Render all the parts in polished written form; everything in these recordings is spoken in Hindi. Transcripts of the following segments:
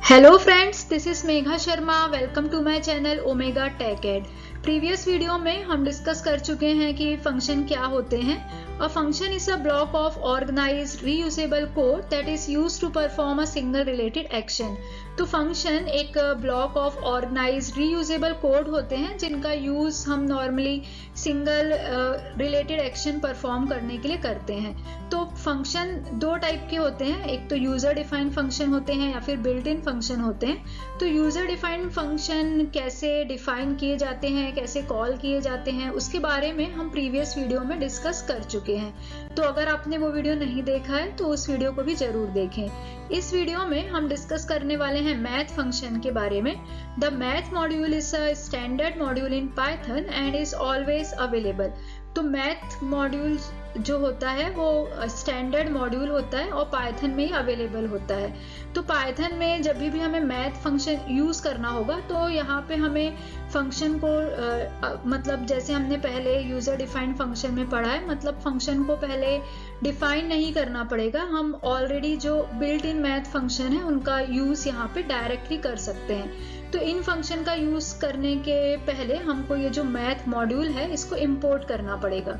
Hello friends, this is Megha Sharma. Welcome to my channel Omega Tech Ed. Previous video में हम डिस्कस कर चुके हैं कि फंक्शन क्या होते हैं। A function is a block of organised reusable code that is used to perform a single related action. तो फंक्शन एक block of organised reusable code होते हैं जिनका यूज हम normally single related action perform करने के लिए करते हैं। तो फंक्शन दो टाइप के होते हैं, एक तो यूजर डिफाइंड फंक्शन होते हैं या फिर बिल्ट इन फंक्शन होते हैं। तो यूजर डिफाइंड फंक्शन कैसे डिफाइन किए जाते हैं, कैसे कॉल किए जाते हैं, उसके बारे में हम प्रीवियस वीडियो में डिस्कस कर चुके हैं। तो अगर आपने वो वीडियो नहीं देखा है तो उस वीडियो को भी जरूर देखें। इस वीडियो में हम डिस्कस करने वाले हैं मैथ फंक्शन के बारे में। The math module is a standard module in Python and is always available. तो मैथ मॉड्यूल जो होता है वो स्टैंडर्ड मॉड्यूल होता है और पाइथन में ही अवेलेबल होता है। तो पाइथन में जब भी हमें मैथ फंक्शन यूज करना होगा तो यहाँ पे हमें फंक्शन को मतलब जैसे हमने पहले यूजर डिफाइंड फंक्शन में पढ़ा है, मतलब फंक्शन को पहले डिफाइन नहीं करना पड़ेगा। हम ऑलरेडी जो बिल्ट इन मैथ फंक्शन है उनका यूज यहाँ पे डायरेक्टली कर सकते हैं। तो इन फंक्शन का यूज करने के पहले हमको ये जो मैथ मॉड्यूल है इसको इंपोर्ट करना पड़ेगा।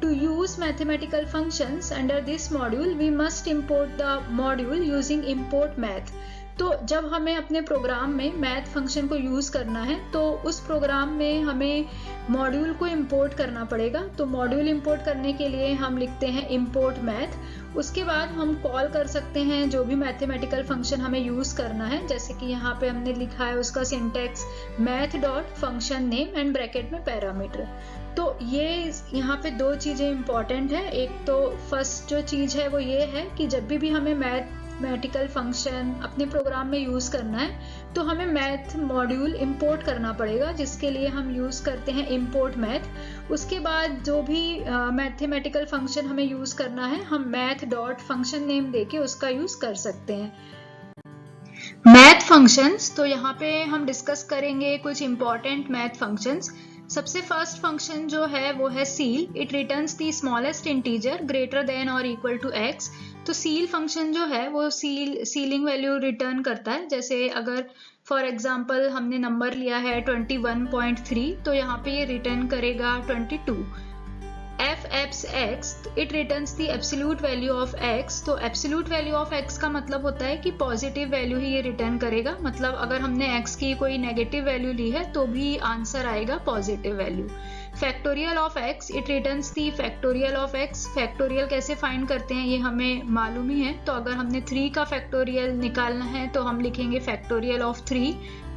To use mathematical functions under this module, we must import the module using import math. तो जब हमें अपने प्रोग्राम में मैथ फंक्शन को यूज करना है तो उस प्रोग्राम में हमें मॉड्यूल को इंपोर्ट करना पड़ेगा। तो मॉड्यूल इंपोर्ट करने के लिए हम लिखते हैं इंपोर्ट मैथ। उसके बाद हम कॉल कर सकते हैं जो भी मैथमेटिकल फंक्शन हमें यूज करना है, जैसे कि यहाँ पे हमने लिखा है उसका syntax math dot function name and bracket में पैरामीटर। तो ये यहाँ पे दो चीजें इंपॉर्टेंट है। एक तो फर्स्ट जो चीज है वो ये है कि जब भी हमें मैथमेटिकल फंक्शन अपने प्रोग्राम में यूज करना है तो हमें मैथ मॉड्यूल इंपोर्ट करना पड़ेगा, जिसके लिए हम यूज करते हैं इंपोर्ट मैथ। उसके बाद जो भी मैथमेटिकल फंक्शन हमें यूज करना है हम मैथ डॉट फंक्शन नेम देके उसका यूज कर सकते हैं। मैथ फंक्शंस, तो यहाँ पे हम डिस्कस करेंगे कुछ इंपॉर्टेंट मैथ फंक्शंस। सबसे फर्स्ट फंक्शन जो है वो है seal. It returns the smallest integer greater than और इक्वल टू एक्स। तो सील फंक्शन जो है वो सीलिंग वैल्यू रिटर्न करता है। जैसे अगर फॉर एग्जांपल हमने नंबर लिया है 21.3 तो यहाँ पे ये रिटर्न करेगा 22। f(x), it returns the absolute value of x। तो एब्सोल्यूट वैल्यू ऑफ x का मतलब होता है कि पॉजिटिव वैल्यू ही ये रिटर्न करेगा। मतलब अगर हमने x की कोई नेगेटिव वैल्यू ली है तो भी आंसर आएगा positive value. Factorial of x, it returns the factorial of x। Factorial कैसे फाइंड करते हैं ये हमें मालूम ही है। तो अगर हमने 3 का फैक्टोरियल निकालना है तो हम लिखेंगे फैक्टोरियल ऑफ 3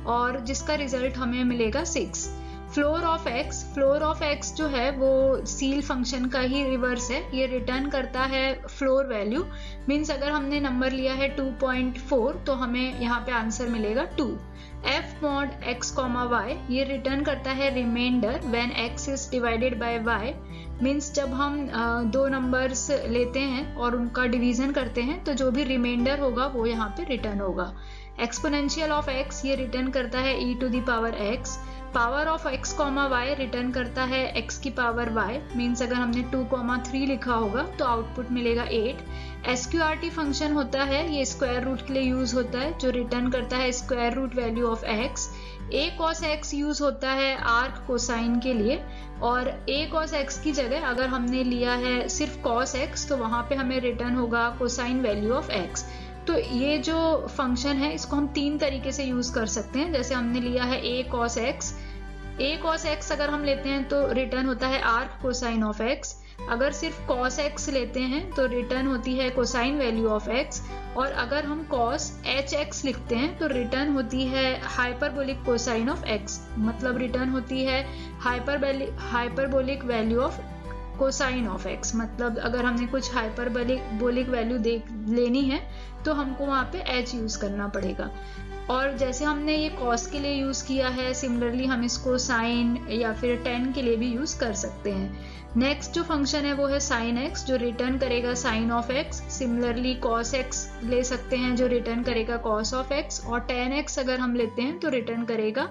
और जिसका रिजल्ट हमें मिलेगा 6। फ्लोर ऑफ x जो है वो सील फंक्शन का ही रिवर्स है। ये रिटर्न करता है फ्लोर वैल्यू। मीन्स अगर हमने नंबर लिया है 2.4 तो हमें यहाँ पे आंसर मिलेगा 2। f mod x, y, ये रिटर्न करता है remainder when x is divided by y। Means जब हम दो नंबर्स लेते हैं और उनका डिवीजन करते हैं तो जो भी रिमाइंडर होगा वो यहाँ पे रिटर्न होगा। एक्सपोनेंशियल ऑफ x, ये रिटर्न करता है e to the power x। Power of x, y return करता है x की पावर y। मीन्स अगर हमने 2,3 लिखा होगा तो आउटपुट मिलेगा 8। SQRT फंक्शन होता है, ये स्क्वायर रूट के लिए यूज होता है, जो रिटर्न करता है square root value of x। a cos x use होता है आर्क कोसाइन के लिए, और a cos x की जगह अगर हमने लिया है सिर्फ cos x तो वहां पे हमें रिटर्न होगा कोसाइन वैल्यू ऑफ x। तो ये जो फंक्शन है इसको हम 3 तरीके से यूज कर सकते हैं। जैसे हमने लिया है a cos x अगर हम लेते हैं तो रिटर्न होता है आर्क कोसाइन ऑफ x। अगर सिर्फ cos x लेते हैं तो रिटर्न होती है कोसाइन वैल्यू ऑफ x। और अगर हम cos hx लिखते हैं तो रिटर्न होती है हाइपरबोलिक कोसाइन ऑफ x। मतलब रिटर्न होती है hyperbolic value of cosine of x। मतलब अगर हमने कुछ हाइपरबोलिक वैल्यू लेनी है तो हमको वहां पे h यूज करना पड़ेगा। और जैसे हमने ये cos के लिए यूज किया है, सिमिलरली हम इसको sin या फिर tan के लिए भी यूज कर सकते हैं। नेक्स्ट जो फंक्शन है वो है sin x, जो रिटर्न करेगा sin of x। Similarly cos x ले सकते हैं जो रिटर्न करेगा cos ऑफ x, और tan x अगर हम लेते हैं तो रिटर्न करेगा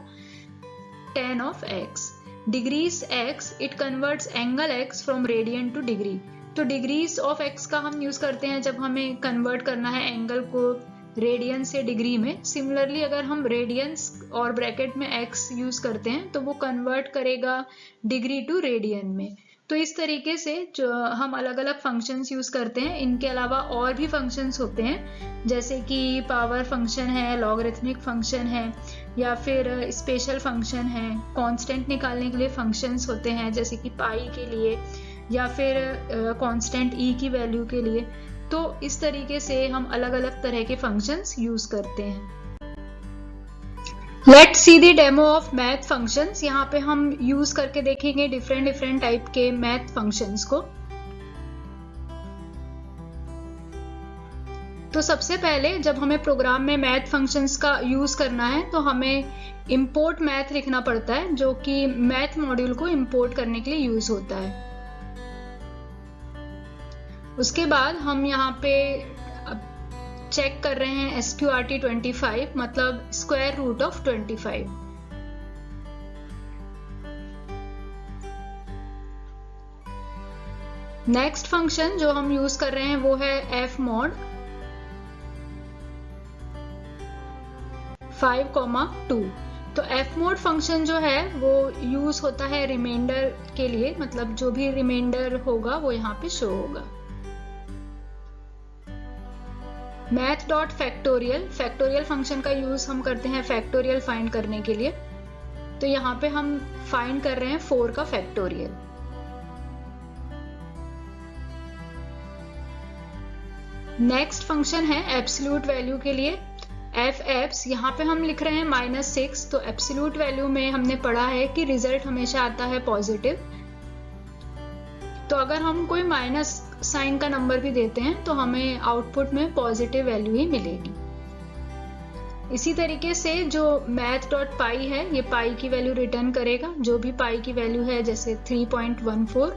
tan of x। Degrees x, it converts angle x from radian two degree. तो डिग्रीज ऑफ x का हम यूज करते हैं जब हमें कन्वर्ट करना है एंगल को रेडियन से डिग्री में। सिमिलरली अगर हम रेडियंस और ब्रैकेट में x यूज करते हैं तो वो कन्वर्ट करेगा डिग्री टू रेडियन में। तो इस तरीके से जो हम अलग अलग फंक्शंस यूज करते हैं। इनके अलावा और भी फंक्शंस होते हैं, जैसे कि पावर फंक्शन है, लॉगरिथमिक फंक्शन है, या फिर स्पेशल फंक्शन है। कांस्टेंट निकालने के लिए फंक्शंस होते हैं, जैसे कि पाई के लिए, या फिर कांस्टेंट e की वैल्यू के लिए। तो इस तरीके से हम अलग अलग तरह के फंक्शंस यूज करते हैं। Let's see the demo of math functions. यहाँ पे हम यूज करके देखेंगे डिफरेंट टाइप के मैथ फंक्शंस को। तो सबसे पहले जब हमें प्रोग्राम में मैथ फंक्शंस का यूज करना है तो हमें इंपोर्ट मैथ लिखना पड़ता है, जो कि मैथ मॉड्यूल को इंपोर्ट करने के लिए यूज होता है। उसके बाद हम यहाँ पे चेक कर रहे हैं SQRT 25, मतलब square root of 25। Next function जो हम यूज कर रहे हैं वो है f mod 5,2। तो f mod फंक्शन जो है वो यूज होता है रिमाइंडर के लिए, मतलब जो भी रिमाइंडर होगा वो यहाँ पे शो होगा। Math dot factorial, factorial function का यूज हम करते हैं फैक्टोरियल फाइंड करने के लिए। तो यहाँ पे हम फाइंड कर रहे हैं 4 का फैक्टोरियल। नेक्स्ट फंक्शन है एब्सोल्यूट वैल्यू के लिए f(abs). यहाँ पे हम लिख रहे हैं -6। तो एब्सोल्यूट वैल्यू में हमने पढ़ा है कि रिजल्ट हमेशा आता है पॉजिटिव। तो अगर हम कोई माइनस साइन का नंबर भी देते हैं तो हमें आउटपुट में पॉजिटिव वैल्यू ही मिलेगी। इसी तरीके से जो math.py है, ये पाई की वैल्यू रिटर्न करेगा, जो भी पाई की वैल्यू है, जैसे 3.14।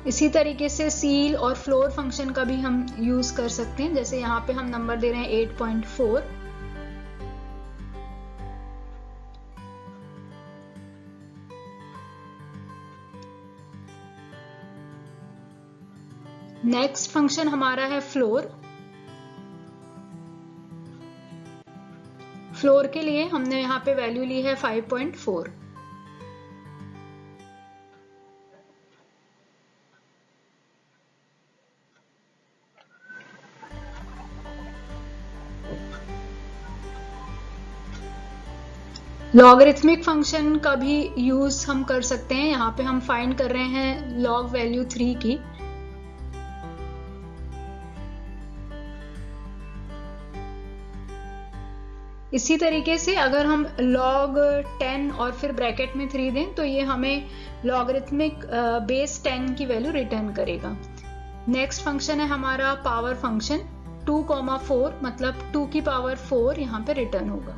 इसी तरीके से सील और फ्लोर फंक्शन का भी हम यूज कर सकते हैं। जैसे यहाँ पे हम नंबर दे रहे हैं 8.4। नेक्स्ट फंक्शन हमारा है फ्लोर। फ्लोर के लिए हमने यहाँ पे वैल्यू ली है 5.4। लॉगरिथमिक फंक्शन का भी यूज हम कर सकते हैं। यहाँ पे हम फाइंड कर रहे हैं लॉग वैल्यू 3 की। इसी तरीके से अगर हम log 10 और फिर ब्रैकेट में 3 दें तो ये हमें लॉगरिथमिक बेस 10 की वैल्यू रिटर्न करेगा। नेक्स्ट फंक्शन है हमारा पावर फंक्शन 2,4, मतलब 2 की पावर 4 यहाँ पे रिटर्न होगा।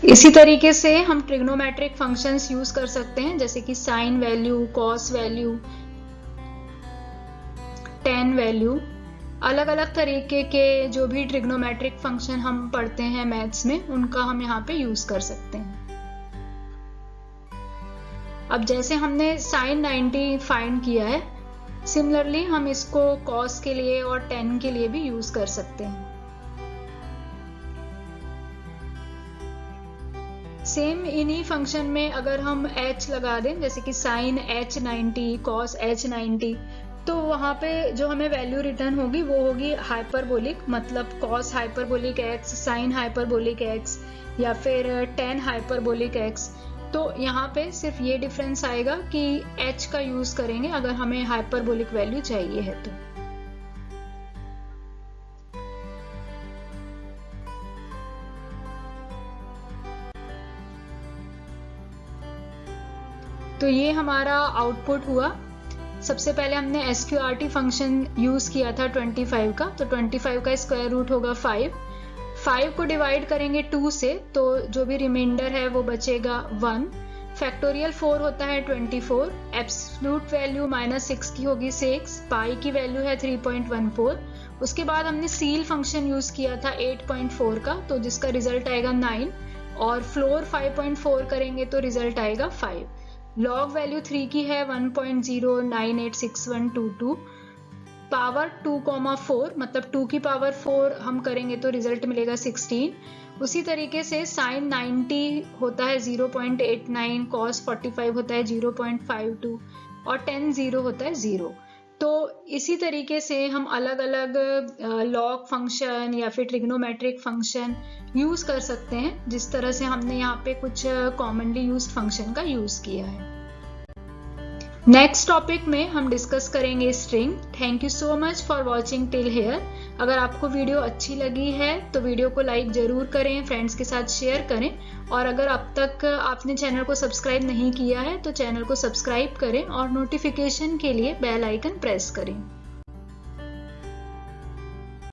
इसी तरीके से हम ट्रिग्नोमेट्रिक फंक्शंस यूज कर सकते हैं, जैसे कि sine value, cos value, tan value. अलग अलग तरीके के जो भी ट्रिग्नोमेट्रिक फंक्शन हम पढ़ते हैं मैथ्स में, उनका हम यहाँ पे यूज कर सकते हैं। अब जैसे हमने sin 90 फाइंड किया है, सिमिलरली हम इसको cos के लिए और tan के लिए भी यूज कर सकते हैं। सेम इन्हीं फंक्शन में अगर हम h लगा दें, जैसे कि sin h90, cos h90, तो वहां पे जो हमें वैल्यू रिटर्न होगी वो होगी हाइपरबोलिक, मतलब cos hyperbolic x, sin hyperbolic x, या फिर tan हाइपरबोलिक x। तो यहाँ पे सिर्फ ये डिफरेंस आएगा कि h का यूज करेंगे अगर हमें हाइपरबोलिक वैल्यू चाहिए है तो। तो ये हमारा आउटपुट हुआ। सबसे पहले हमने SQRT फंक्शन यूज किया था 25 का, तो 25 का स्क्वायर रूट होगा 5 को डिवाइड करेंगे 2 से, तो जो भी रिमाइंडर है वो बचेगा 1। फैक्टोरियल 4 होता है 24, एब्सोल्यूट वैल्यू -6 की होगी 6, पाई की वैल्यू है 3.14। उसके बाद हमने सील फंक्शन यूज किया था 8.4 का, तो जिसका रिजल्ट आएगा 9, और फ्लोर 5.4 करेंगे तो रिजल्ट आएगा 5। लॉग वैल्यू 3 की है 1.0986122, पावर 2,4 मतलब 2 की पावर 4 हम करेंगे तो रिजल्ट मिलेगा 16। उसी तरीके से साइन 90 होता है 0.89, कॉस 45 होता है 0.52 और tan 0 होता है 0। तो इसी तरीके से हम अलग अलग लॉग फंक्शन या फिर ट्रिग्नोमेट्रिक फंक्शन यूज कर सकते हैं, जिस तरह से हमने यहाँ पे कुछ कॉमनली यूज फंक्शन का यूज किया है। नेक्स्ट टॉपिक में हम डिस्कस करेंगे string. Thank you so much for watching till here. अगर आपको वीडियो अच्छी लगी है तो वीडियो को लाइक जरूर करें, फ्रेंड्स के साथ शेयर करें, और अगर अब तक आपने चैनल को सब्सक्राइब नहीं किया है तो चैनल को सब्सक्राइब करें और नोटिफिकेशन के लिए बेल आइकन प्रेस करें।